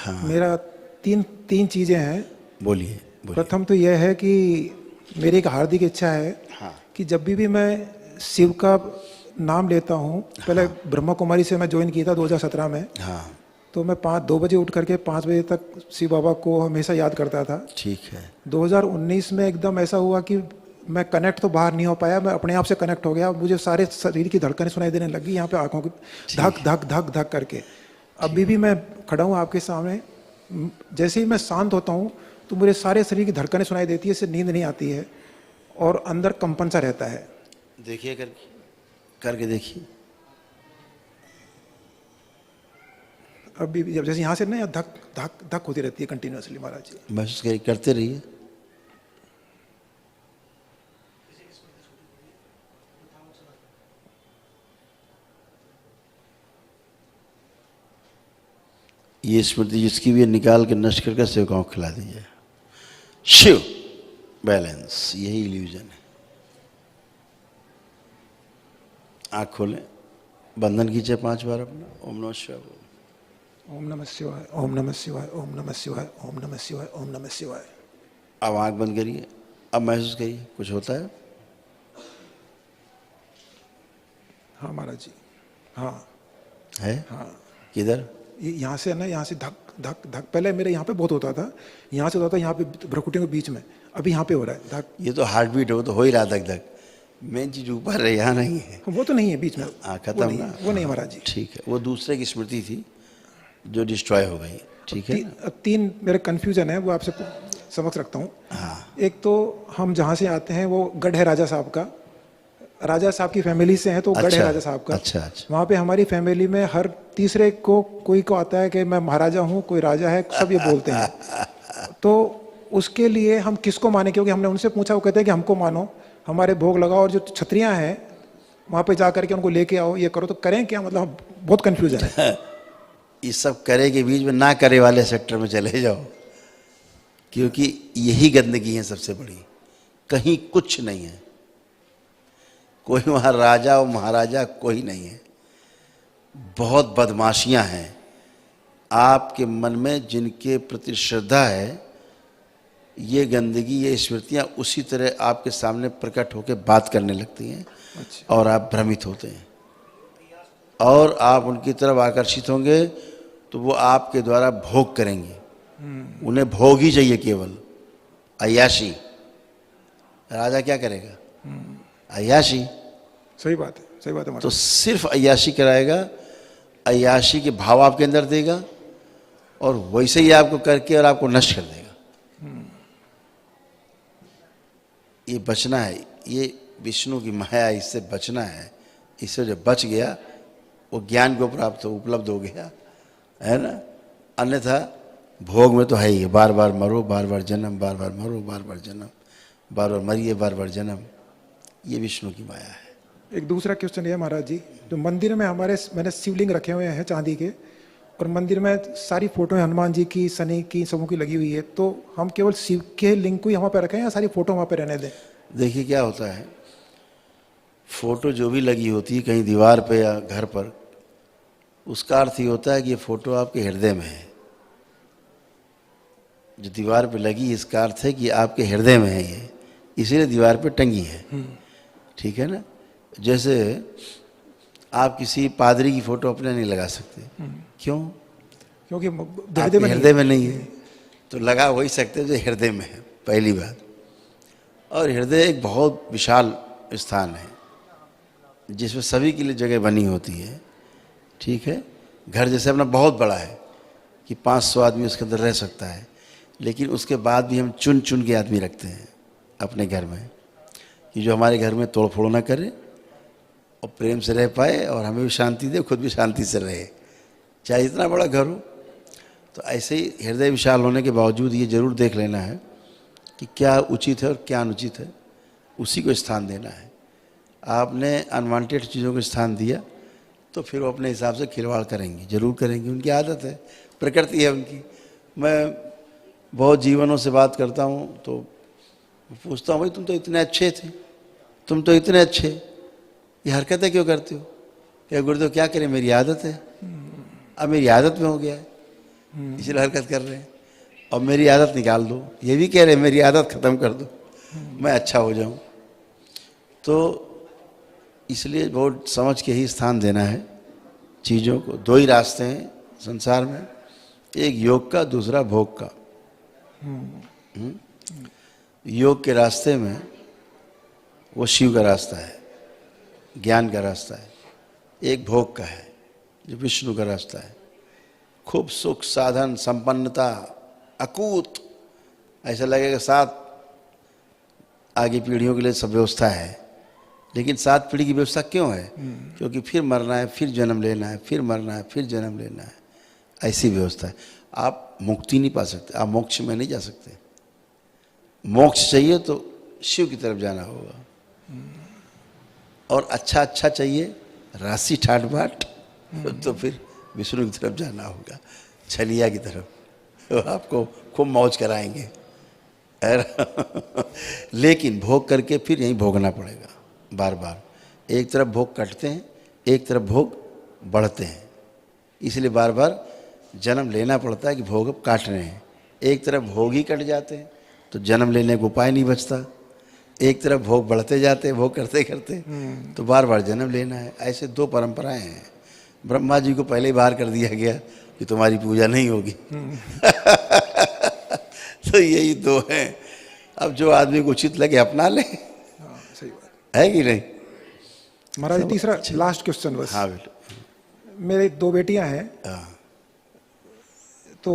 मेरा तीन तीन चीज़ें हैं। बोलिए बोलिए। प्रथम तो यह है कि मेरी एक हार्दिक इच्छा है कि जब भी मैं शिव का नाम लेता हूँ, पहले ब्रह्मा कुमारी से मैं ज्वाइन किया था 2017 में। तो मैं 2 बजे उठ करके 5 बजे तक शिव बाबा को हमेशा याद करता था। ठीक है। 2019 में एकदम ऐसा हुआ कि मैं कनेक्ट तो बाहर नहीं हो पाया, मैं अपने आप से कनेक्ट हो गया। मुझे सारे शरीर की धड़कनें सुनाई देने लगी, यहाँ पे आंखों की धक धक धक धक करके। अभी भी मैं खड़ा हूँ आपके सामने, जैसे ही मैं शांत होता हूँ तो मुझे सारे शरीर की धड़कनें सुनाई देती है, इससे नींद नहीं आती है और अंदर कंपन सा रहता है। देखिए करके देखिए। अभी भी जब जैसे यहाँ से ना धक धक धक होती रहती है कंटिन्यूअसली महाराज जी। महसूस करते रहिए। ये स्मृति जिसकी भी निकाल के नष्ट करके सेवकाओं को खिला दीजिए। शिव बैलेंस, यही इल्यूजन है। आँख खोलें, बंधन कीजिए 5 बार अपना। ओम नमः शिवाय। ओम नमः शिवाय, ओम नमः शिवाय, ओम नमः शिवाय, ओम नमः शिवाय, ओम नमः शिवाय। अब आँख बंद करिए, अब महसूस करिए कुछ होता है। हाँ महाराज जी, हाँ है। हाँ। किधर? यहाँ से ना, यहाँ से धक धक धक, पहले मेरे यहाँ पे बहुत होता था, यहाँ से होता था यहाँ पे भ्रुकुटियों के बीच में, अभी यहाँ पे हो रहा है धक। ये तो हार्ट बीट हो तो हो ही रहा धक धक। मेन चीज ऊपर है, यहाँ नहीं है। वो तो नहीं है बीच में। खत्म ना, वो नहीं महाराज जी। ठीक है, वो दूसरे की स्मृति थी जो डिस्ट्रॉय हो गई। ठीक है। तीन मेरे कंफ्यूजन है, वो आपसे समक्ष रखता हूँ। एक तो हम जहाँ से आते हैं वो गढ़ है राजा साहब का, राजा साहब की फैमिली से है तो गढ़ है राजा साहब का। अच्छा। वहाँ पे हमारी फैमिली में हर तीसरे को कोई को आता है कि मैं महाराजा हूँ, कोई राजा है, सब ये बोलते हैं। तो उसके लिए हम किसको माने? क्योंकि हमने उनसे पूछा, वो कहते हैं कि हमको मानो, हमारे भोग लगाओ, और जो छत्रियाँ हैं वहाँ पे जा करके उनको लेके आओ, ये करो। तो करें क्या? मतलब बहुत कन्फ्यूजन है। इस सब करे के बीच में ना करे वाले सेक्टर में चले जाओ, क्योंकि यही गंदगी है सबसे बड़ी। कहीं कुछ नहीं है, कोई वहाँ राजा और महाराजा कोई नहीं है। बहुत बदमाशियाँ हैं आपके मन में, जिनके प्रति श्रद्धा है। ये गंदगी, ये स्मृतियाँ उसी तरह आपके सामने प्रकट होकर बात करने लगती हैं। अच्छा। और आप भ्रमित होते हैं और आप उनकी तरफ आकर्षित होंगे तो वो आपके द्वारा भोग करेंगे। उन्हें भोग ही चाहिए, केवल अय्याशी। राजा क्या करेगा? अय्याशी। सही बात है, सही बात है। तो सिर्फ अय्याशी कराएगा, अय्याशी के भाव आपके अंदर देगा और वैसे ही आपको करके और आपको नष्ट कर देगा। ये बचना है, ये विष्णु की माया, इससे बचना है। इससे जो बच गया वो ज्ञान को प्राप्त उपलब्ध हो गया, है ना। अन्यथा भोग में तो है ही, बार बार मरो, बार बार जन्म, बार बार मरो, बार बार जन्म, बार बार मरिए, बार बार जन्म। ये विष्णु की माया है। एक दूसरा क्वेश्चन है महाराज जी, जो मंदिर में हमारे मैंने शिवलिंग रखे हुए हैं चांदी के, और मंदिर में सारी फोटो हनुमान जी की, शनि की, सबों की लगी हुई है, तो हम केवल शिव के लिंग को ही वहाँ पे रखें या सारी फोटो वहाँ पे रहने दें? देखिए क्या होता है, फोटो जो भी लगी होती है कहीं दीवार पे या घर पर, उसका अर्थ ये होता है कि ये फोटो आपके हृदय में है। जो दीवार पे लगी, इसका अर्थ है कि आपके हृदय में है ये, इसीलिए दीवार पे टंगी है। ठीक है ना। जैसे आप किसी पादरी की फोटो अपने नहीं लगा सकते। क्यों? क्योंकि हृदय में नहीं है। तो लगा वही सकते जो हृदय में है, पहली बात। और हृदय एक बहुत विशाल स्थान है जिसमें सभी के लिए जगह बनी होती है। ठीक है। घर जैसे अपना बहुत बड़ा है कि 500 आदमी उसके अंदर रह सकता है, लेकिन उसके बाद भी हम चुन चुन के आदमी रखते हैं अपने घर में, कि जो हमारे घर में तोड़ फोड़ ना करे और प्रेम से रह पाए और हमें भी शांति दे, खुद भी शांति से रहे, चाहे इतना बड़ा घर हो। तो ऐसे ही हृदय विशाल होने के बावजूद ये जरूर देख लेना है कि क्या उचित है और क्या अनुचित है, उसी को स्थान देना है। आपने अनवांटेड चीज़ों को स्थान दिया तो फिर वो अपने हिसाब से खिलवाड़ करेंगे, जरूर करेंगे, उनकी आदत है, प्रकृति है उनकी। मैं बहुत जीवनों से बात करता हूँ तो पूछता हूँ, भाई तुम तो इतने अच्छे थे, तुम तो इतने अच्छे, ये हरकतें क्यों करते हो? क्या गुरुदेव क्या करें, मेरी आदत है, अब मेरी आदत में हो गया है। इसलिए हरकत कर रहे हैं। और मेरी आदत निकाल दो, ये भी कह रहे हैं मेरी आदत ख़त्म कर दो, मैं अच्छा हो जाऊं। तो इसलिए बहुत समझ के ही स्थान देना है चीज़ों को। दो ही रास्ते हैं संसार में, एक योग का, दूसरा भोग का। योग के रास्ते में वो शिव का रास्ता है, ज्ञान का रास्ता है। एक भोग का है जो विष्णु का रास्ता है। खूब सुख, साधन, संपन्नता, अकूत, ऐसा लगेगा 7 आगे पीढ़ियों के लिए सब व्यवस्था है। लेकिन 7 पीढ़ी की व्यवस्था क्यों है? क्योंकि फिर मरना है, फिर जन्म लेना है, फिर मरना है, फिर जन्म लेना है, ऐसी व्यवस्था है। आप मुक्ति नहीं पा सकते, आप मोक्ष में नहीं जा सकते। मोक्ष चाहिए तो शिव की तरफ जाना होगा, और अच्छा अच्छा चाहिए, राशि ठाट बाट, तो फिर विष्णु की तरफ जाना होगा, छलिया की तरफ। तो आपको खूब मौज कराएंगे। लेकिन भोग करके फिर यहीं भोगना पड़ेगा बार बार। एक तरफ भोग कटते हैं, एक तरफ भोग बढ़ते हैं, इसलिए बार बार जन्म लेना पड़ता है कि भोग अब काट रहे हैं। एक तरफ भोग ही कट जाते हैं तो जन्म लेने का उपाय नहीं बचता। एक तरफ भोग बढ़ते जाते हैं, भोग करते करते, तो बार बार जन्म लेना है। ऐसे 2 परंपराएं हैं। ब्रह्मा जी को पहले ही बाहर कर दिया गया कि तुम्हारी पूजा नहीं होगी। तो यही 2 हैं। अब जो आदमी को उचित लगे अपना ले। सही बात है कि नहीं? महाराज, तीसरा लास्ट क्वेश्चन बस। हाँ बेटा। मेरे 2 बेटियां हैं, हाँ, तो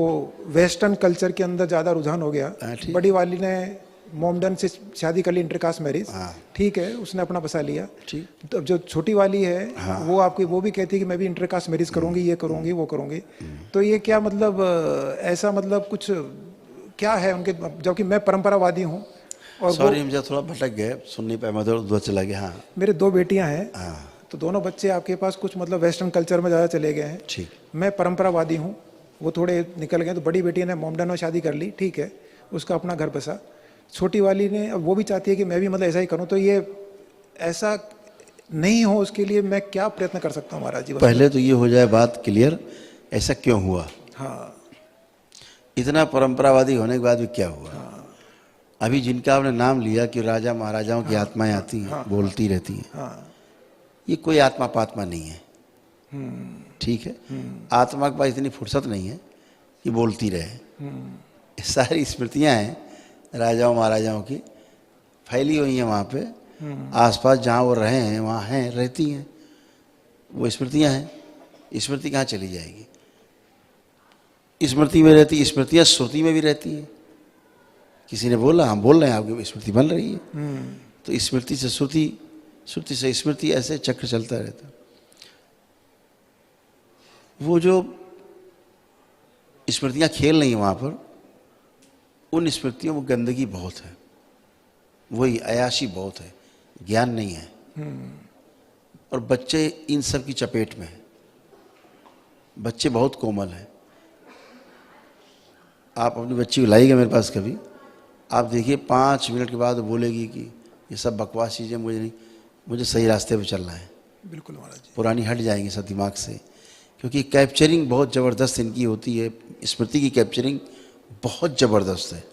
वेस्टर्न कल्चर के अंदर ज़्यादा रुझान हो गया। ठीक। बड़ी वाली ने मोमडन से शादी कर ली, इंटरकास्ट मैरिज, हाँ। ठीक है, उसने अपना बसा लिया। ठीक। तो अब जो छोटी वाली है, वो आपकी वो भी कहती है कि मैं भी इंटरकास्ट मैरिज करूंगी, ये करूंगी, वो करूंगी। तो ये क्या मतलब, ऐसा मतलब कुछ क्या है उनके, जबकि मैं परंपरावादी हूँ। और सॉरी, मुझे थोड़ा भटक गए, सुन नहीं पाया, मतलब उधर चला गया। हाँ मेरे 2 बेटियां हैं, हाँ, तो दोनों बच्चे आपके पास कुछ मतलब वेस्टर्न कल्चर में ज़्यादा चले गए हैं। ठीक। मैं परंपरावादी हूँ, वो थोड़े निकल गए। तो बड़ी बेटी ने मोमडन में शादी कर ली, ठीक है, उसका अपना घर बसा। छोटी वाली ने, अब वो भी चाहती है कि मैं भी मतलब ऐसा ही करूँ। तो ये ऐसा नहीं हो, उसके लिए मैं क्या प्रयत्न कर सकता हूँ महाराज जी? पहले तो ये हो जाए बात क्लियर, ऐसा क्यों हुआ? हाँ, इतना परंपरावादी होने के बाद भी क्या हुआ? अभी जिनका आपने नाम लिया कि राजा महाराजाओं की आत्माएं आती हैं, बोलती रहती हैं, हाँ, ये कोई आत्मा पात्मा नहीं है, ठीक है? आत्मा के पास इतनी फुर्सत नहीं है कि बोलती रहे। ये सारी स्मृतियां हैं राजाओं महाराजाओं की, फैली हुई हैं वहाँ पे आसपास, जहाँ वो रहे हैं वहाँ हैं, रहती हैं, वो स्मृतियां हैं। स्मृति कहाँ चली जाएगी? स्मृति में रहती, स्मृतियाँ श्रुति में भी रहती हैं। किसी ने बोला, हम बोल रहे हैं, आपकी स्मृति बन रही है। तो स्मृति से श्रुति, श्रुति से स्मृति, ऐसे चक्र चलता रहता है। वो जो स्मृतियाँ खेल रही हैं वहाँ पर, उन स्मृतियों में गंदगी बहुत है, वही अयाशी बहुत है, ज्ञान नहीं है। और बच्चे इन सब की चपेट में हैं। बच्चे बहुत कोमल हैं। आप अपनी बच्ची को लाइएगा मेरे पास कभी, आप देखिए 5 मिनट के बाद वो बोलेगी कि ये सब बकवास चीज़ें मुझे नहीं, मुझे सही रास्ते पे चलना है। बिल्कुल महाराज जी। पुरानी हट जाएंगी सब दिमाग से, क्योंकि कैप्चरिंग बहुत ज़बरदस्त इनकी होती है। स्मृति की कैप्चरिंग बहुत ज़बरदस्त है।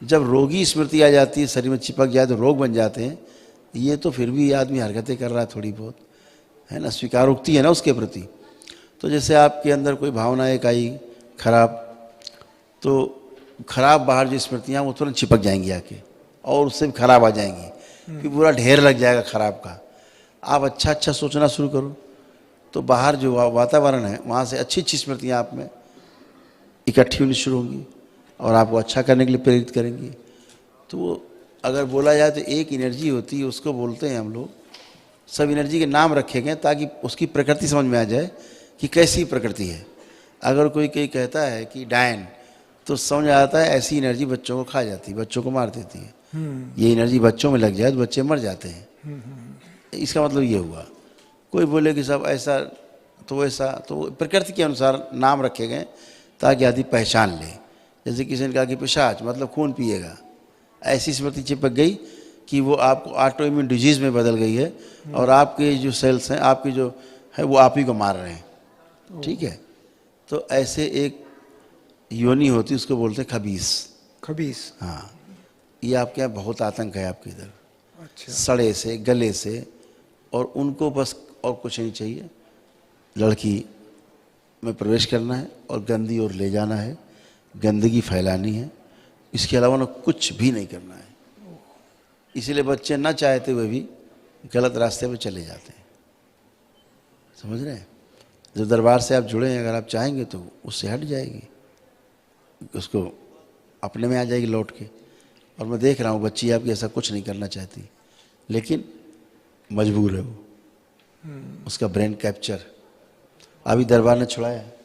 जब रोगी स्मृति आ जाती है, शरीर में चिपक जाए तो रोग बन जाते हैं। ये तो फिर भी आदमी हरकतें कर रहा है थोड़ी बहुत, है ना, स्वीकारोक्ति है ना उसके प्रति। तो जैसे आपके अंदर कोई भावना एक आई खराब, तो खराब बाहर जो स्मृतियाँ वो तुरंत चिपक जाएंगी आके, और उससे भी खराब आ जाएंगी, फिर पूरा ढेर लग जाएगा खराब का। आप अच्छा अच्छा सोचना शुरू करो, तो बाहर जो वातावरण है वहाँ से अच्छी अच्छी स्मृतियाँ आप में इकट्ठी होनी शुरू होंगी और आपको अच्छा करने के लिए प्रेरित करेंगी। तो वो अगर बोला जाए तो एक एनर्जी होती है, उसको बोलते हैं हम लोग, सब एनर्जी के नाम रखे गए ताकि उसकी प्रकृति समझ में आ जाए कि कैसी प्रकृति है। अगर कोई कहता है कि डायन, तो समझ आता है ऐसी एनर्जी बच्चों को खा जाती है, बच्चों को मार देती है। ये एनर्जी बच्चों में लग जाए तो बच्चे मर जाते हैं। इसका मतलब ये हुआ। कोई बोले कि सब ऐसा तो वैसा, तो प्रकृति के अनुसार नाम रखे गए ताकि आदमी पहचान ले। जैसे किसी ने कहा कि पिशाच मतलब खून पिएगा, ऐसी स्मृति चिपक गई कि वो आपको ऑटो इम्यून डिजीज़ में बदल गई है, और आपके जो सेल्स हैं, आपके जो है, वो आप ही को मार रहे हैं। ठीक है, तो ऐसे एक योनि होती उसको बोलते हैं खबीस। खबीस। हाँ, ये आपके यहाँ बहुत आतंक है आपके इधर, अच्छा। सड़े से गले से, और उनको बस और कुछ नहीं चाहिए, लड़की में प्रवेश करना है और गंदी और ले जाना है, गंदगी फैलानी है, इसके अलावा उन्हें कुछ भी नहीं करना है। इसीलिए बच्चे ना चाहते हुए भी गलत रास्ते पे चले जाते हैं, समझ रहे हैं। जो दरबार से आप जुड़े हैं, अगर आप चाहेंगे तो उससे हट जाएगी, उसको अपने में आ जाएगी लौट के। और मैं देख रहा हूँ बच्ची आपकी ऐसा कुछ नहीं करना चाहती, लेकिन मजबूर है वो, उसका ब्रेन कैप्चर अभी दरबार ने छुड़ाया है।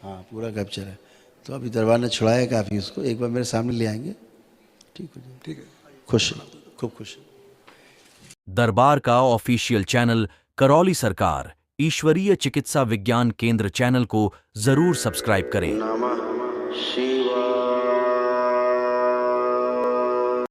हाँ, पूरा कैप्चर है। तो अभी दरबार ने छुड़ाया काफ़ी उसको, एक बार मेरे सामने ले आएंगे, ठीक हो जाए। ठीक है। खुश, खूब खुश। दरबार का ऑफिशियल चैनल करौली सरकार ईश्वरीय चिकित्सा विज्ञान केंद्र चैनल को जरूर सब्सक्राइब करें। नमः शिवाय।